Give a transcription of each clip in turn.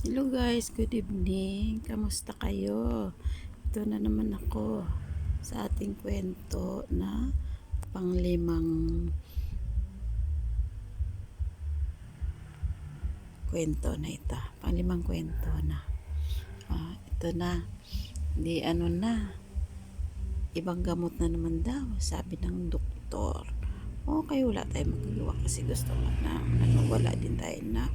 Hello guys, good evening. Kamusta kayo? Ito na naman ako sa ating kwento na panglimang kwento na ito. Panglimang kwento na. Ito na. Di ano na. Ibang gamot na naman daw, sabi ng doktor. Okay, wala tayong magagawa kasi gusto nga na wala din tayo na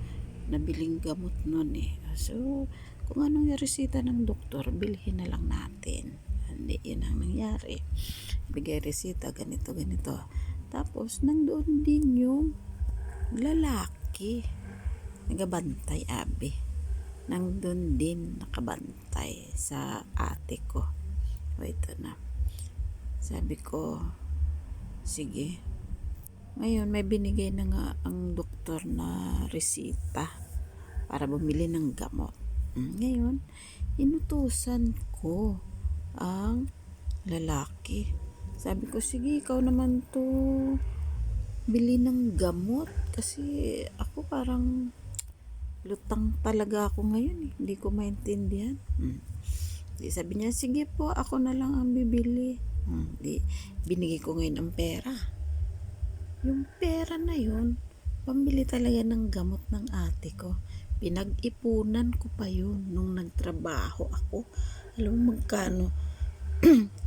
nabiling gamot nun eh. So, kung anong resita ng doktor, bilhin na lang natin. Hindi yun ang nangyari. Bigay resita, ganito, ganito. Tapos, nandoon din yung lalaki. Nagabantay, abi. Nandoon din nakabantay sa ate ko. O, ito na. Sabi ko, sige. Ngayon, may binigay na nga ang doktor na resita para bumili ng gamot. Ngayon, inutusan ko ang lalaki. Sabi ko, sige, ikaw naman to bili ng gamot. Kasi ako parang lutang talaga ako ngayon eh. Hindi ko maintindihan. Di sabi niya, sige po, ako na lang ang bibili. Di, binigay ko ngayon ang pera. Yung pera na yun, pambili talaga ng gamot ng ate ko. Pinag-ipunan ko pa yun nung nagtrabaho ako. Alam mo magkano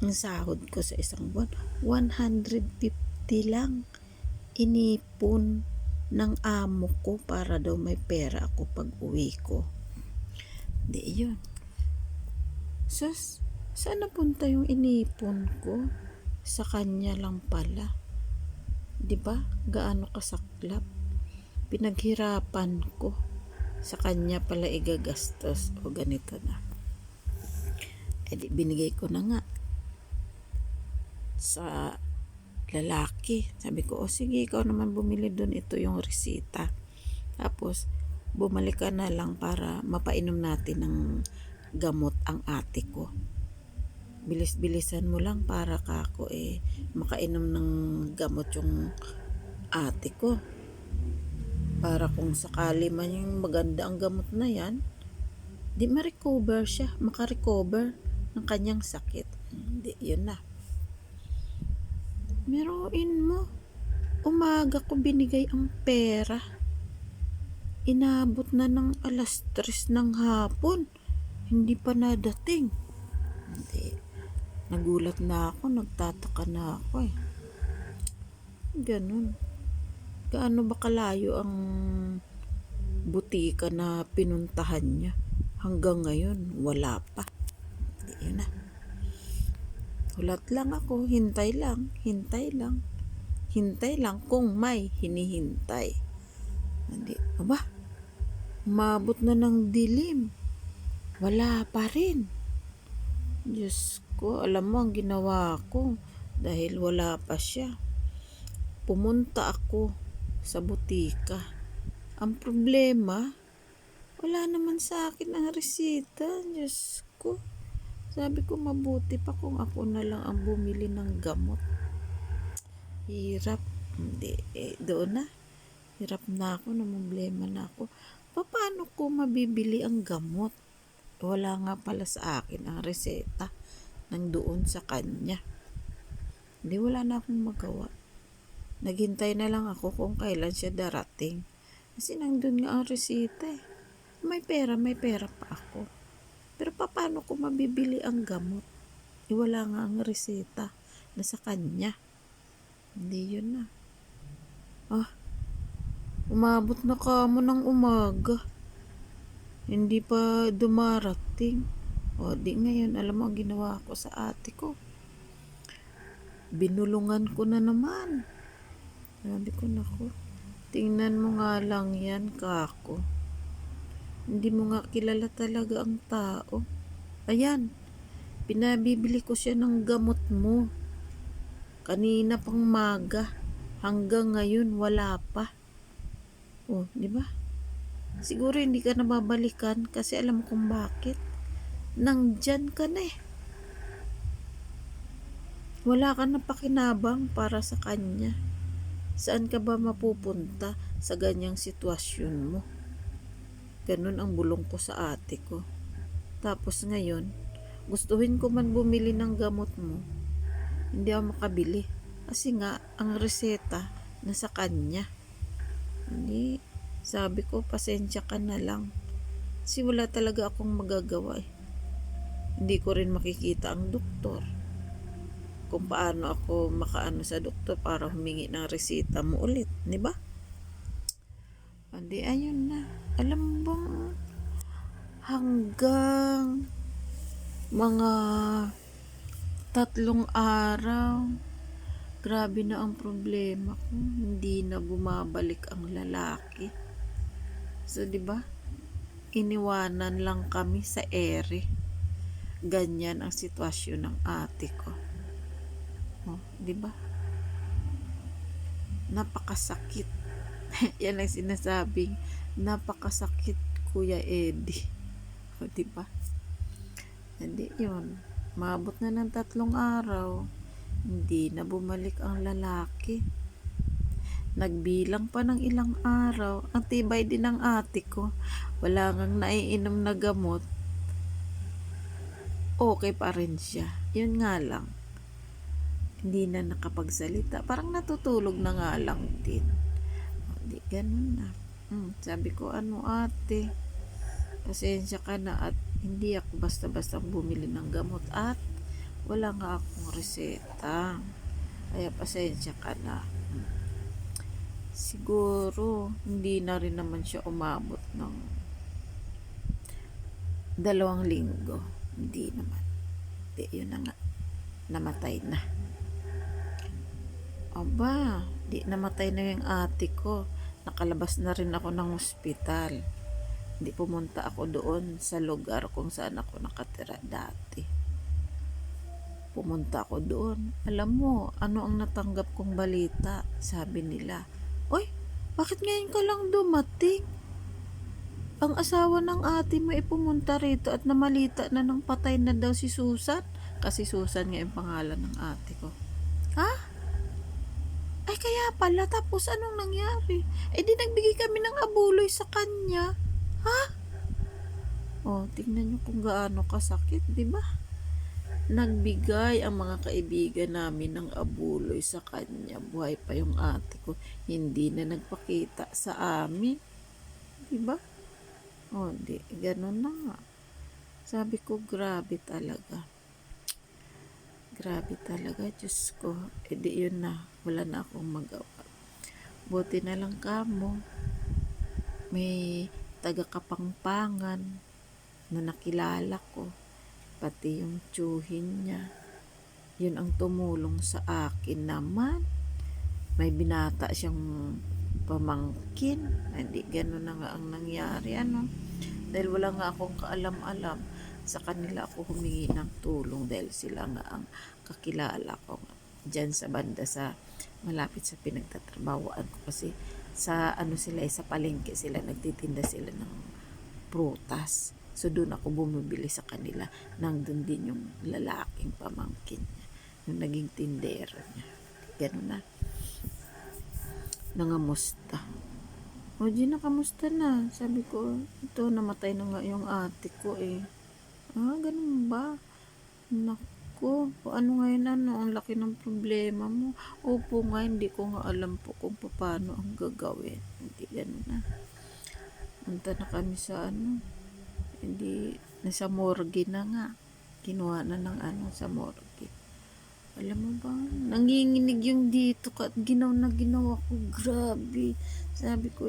ang sahod ko sa isang buwan? 150 lang. Inipon ng amo ko para daw may pera ako pag uwi ko. Di yun. Sus, saan napunta yung inipon ko? Sa kanya lang pala. Diba? Gaano kasaklap. Pinaghirapan ko. Sa kanya pala igagastos. O ganito na. Di binigay ko na nga. Sa lalaki. Sabi ko, sige, ikaw naman bumili dun. Ito yung resita. Tapos, bumalik ka na lang para mapainom natin ng gamot ang ate ko. Bilis-bilisan mo lang para kako makainom ng gamot yung ate ko. Para kung sakali man yung maganda ang gamot na yan, di ma-recover siya, makarecover ng kanyang sakit. Hindi, yun na. Meron mo, umaga ko binigay ang pera. Inabot na ng 3:00 ng hapon. Hindi pa nadating. Hindi. Nagulat na ako, nagtataka na ako eh. Ganun. Gaano ba kalayo ang butika na pinuntahan niya? Hanggang ngayon, wala pa. Hindi na. Hulat lang ako, hintay lang. Hintay lang kung may hinihintay. Hindi. Aba, umabot na ng dilim. Wala pa rin. Diyos ko, alam mo ang ginawa ko dahil wala pa siya. Pumunta ako sa butika. Ang problema, wala naman sa akin ang resita. Diyos ko. Sabi ko mabuti pa kung ako na lang ang bumili ng gamot. Hirap. Hindi. Doon na. Hirap na ako. Problema na ako. Paano ko mabibili ang gamot? Wala nga pala sa akin ang reseta nang doon sa kanya. Hindi, wala na akong magawa. Naghintay na lang ako kung kailan siya darating. Kasi nandun nga ang reseta eh. May pera pa ako. Pero paano ko mabibili ang gamot? Wala nga ang reseta na sa kanya. Hindi yun na. Umabot na kamo ng umaga. Hindi pa dumarating. Di ngayon, alam mo ang ginawa ko sa ate ko. Binulungan ko na naman. Sabi ko, naku, tingnan mo nga lang yan, kako. Hindi mo nga kilala talaga ang tao. Ayan, pinabibili ko siya ng gamot mo. Kanina pang maga, hanggang ngayon wala pa. Di ba? Siguro hindi ka na babalikan kasi alam mo kung bakit. Nandyan ka na eh. Wala ka na pakinabang para sa kanya. Saan ka ba mapupunta sa ganyang sitwasyon mo? ganun ang bulong ko sa ate ko. Tapos ngayon, gustuhin ko man bumili ng gamot mo, hindi ako makabili. Kasi nga, ang reseta nasa kanya. Hindi, sabi ko, pasensya ka na lang. Kasi wala talaga akong magagawa eh. Hindi ko rin makikita ang doktor. Kung paano ako makaano sa doktor para humingi ng reseta mo ulit, di ba? Hindi, ayun na. Alam mo bang hanggang mga 3 araw, grabe na ang problema ko. Hindi na bumabalik ang lalaki. So, di ba? Iniwanan lang kami sa ere. Ganyan ang sitwasyon ng ate ko. Oh, di ba? Napakasakit. Yan ang sinasabing napakasakit, Kuya Eddie. O, di ba? Hindi yun. Maabot na ng 3 araw. Hindi na bumalik ang lalaki. Nagbilang pa ng ilang araw. Ang tibay din ng ate ko. Wala ngang naiinom na gamot. Okay pa rin siya. Yun nga lang. Hindi na nakapagsalita. Parang natutulog na nga lang din. Di ganun na. Sabi ko, ano ate, pasensya ka na at hindi ako basta-basta bumili ng gamot at wala nga akong reseta. Kaya pasensya ka na. Siguro, hindi na rin naman siya umabot ng 2 linggo. Hindi naman. Di, yun na nga. Namatay na. Aba, di namatay na yung ate ko. Nakalabas na rin ako ng ospital. Hindi pumunta ako doon sa lugar kung saan ako nakatira dati. Pumunta ako doon. Alam mo, ano ang natanggap kong balita? Sabi nila, "Oy, bakit ngayon ka lang dumating? Ang asawa ng ate mo ay pumunta rito at namalita na ng patay na daw si Susan." Kasi Susan nga yung pangalan ng ate ko. Ha? Ay kaya pala, tapos anong nangyari? Eh di nagbigay kami ng abuloy sa kanya. Ha? Oh, tingnan nyo kung gaano kasakit, di ba? Nagbigay ang mga kaibigan namin ng abuloy sa kanya. Buhay pa yung ate ko. Hindi na nagpakita sa amin. Di ba? Oh, di. Ganun na nga. Sabi ko, grabe talaga. Grabe talaga, Diyos ko. E di yun na. Wala na akong magawa. Buti na lang kamo. May taga-Kapampangan na nakilala ko. Pati yung tsuhin niya. Yun ang tumulong sa akin naman. May binata siyang pamangkin. Hindi ganun na nga ang nangyari. Ano? Dahil wala nga akong kaalam-alam. Sa kanila ako humingi ng tulong dahil sila nga ang kakilala ko dyan sa banda sa malapit sa pinagtatrabahoan ko kasi sa ano sila sa palengke sila nagtitinda sila ng prutas. So doon ako bumibili sa kanila nang doon din yung lalaking pamangkin niya, yung naging tindero niya. Ganun na. Nangamusta. O Gina, kamusta na? Sabi ko, ito namatay na nga yung ate ko eh. Ah, ganun ba? Naku, ano ngayon ang laki ng problema mo. Opo nga, hindi ko nga alam po kung paano ang gagawin. Hindi ganun na. Punta na kami sa hindi, nasa morgue na nga. Kinuha na ng sa morgue. Alam mo ba, nanginginig yung dito at ginaw na ginaw ako. Grabe. Sabi ko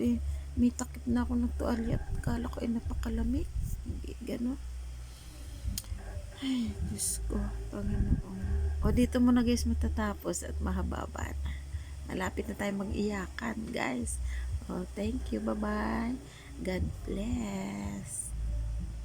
may takip na ako ng tuwalya at kala ko napakalamig. Hindi ganun. Ay, Diyos ko, Panginoon. O, dito muna guys matatapos at mahababa na. Malapit na tayo mag-iyakan, guys. O, thank you, bye-bye. God bless.